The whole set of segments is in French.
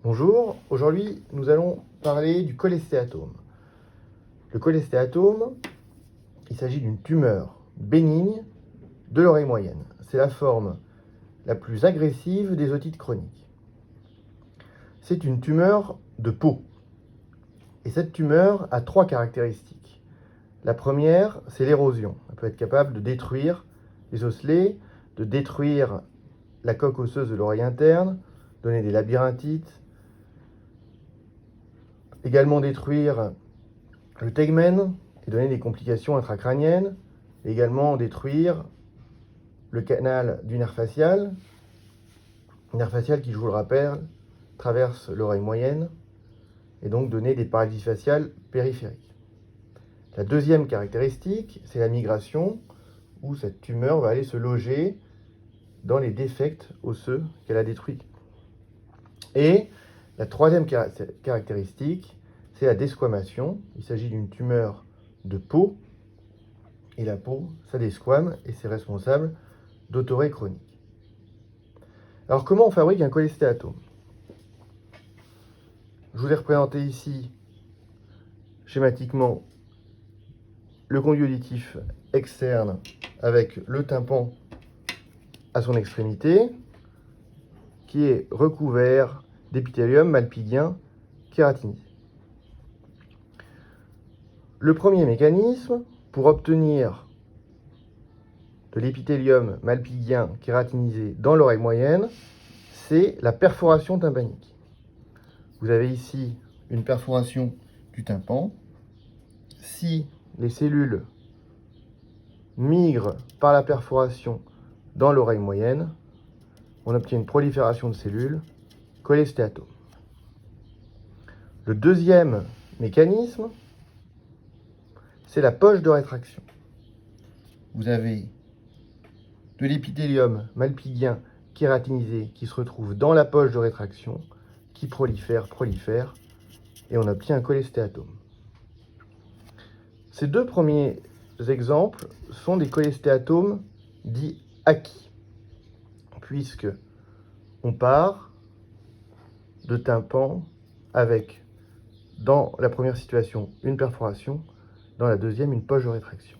Bonjour, aujourd'hui nous allons parler du cholestéatome. Le cholestéatome, il s'agit d'une tumeur bénigne de l'oreille moyenne. C'est la forme la plus agressive des otites chroniques. C'est une tumeur de peau. Et cette tumeur a trois caractéristiques. La première, c'est l'érosion. Elle peut être capable de détruire les osselets, de détruire la coque osseuse de l'oreille interne, donner des labyrinthites, également détruire le tegmen et donner des complications intracrâniennes, également détruire le canal du nerf facial qui, je vous le rappelle, traverse l'oreille moyenne et donc donner des paralysies faciales périphériques. La deuxième caractéristique, c'est la migration, où cette tumeur va aller se loger dans les défects osseux qu'elle a détruits. Et la troisième caractéristique, c'est la desquamation. Il s'agit d'une tumeur de peau, et la peau, ça desquame, et c'est responsable d'autorée chronique. Alors comment on fabrique un cholestéatome? Je vous ai représenté ici, schématiquement, le conduit auditif externe avec le tympan à son extrémité, qui est recouvert d'épithélium malpighien kératinisé. Le premier mécanisme, pour obtenir de l'épithélium malpighien kératinisé dans l'oreille moyenne, c'est la perforation tympanique. Vous avez ici une perforation du tympan. Si les cellules migrent par la perforation dans l'oreille moyenne, on obtient une prolifération de cellules, cholestéatome. Le deuxième mécanisme, c'est la poche de rétraction. Vous avez de l'épithélium malpighien kératinisé qui se retrouve dans la poche de rétraction, qui prolifère, et on obtient un cholestéatome. Ces deux premiers exemples sont des cholestéatomes dits acquis, puisque on part de tympan avec, dans la première situation, une perforation, dans la deuxième, une poche de rétraction.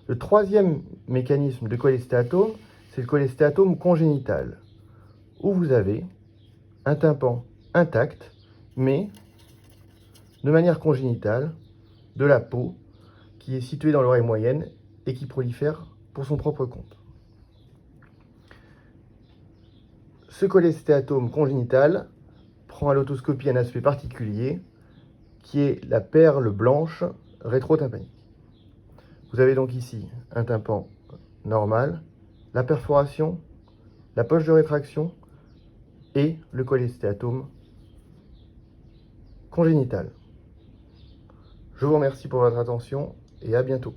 Le troisième mécanisme de cholestéatome, c'est le cholestéatome congénital, où vous avez un tympan intact, mais de manière congénitale, de la peau qui est située dans l'oreille moyenne et qui prolifère pour son propre compte. Ce cholestéatome congénital prend à l'autoscopie un aspect particulier qui est la perle blanche rétrotympanique. Vous avez donc ici un tympan normal, la perforation, la poche de rétraction et le cholestéatome congénital. Je vous remercie pour votre attention et à bientôt.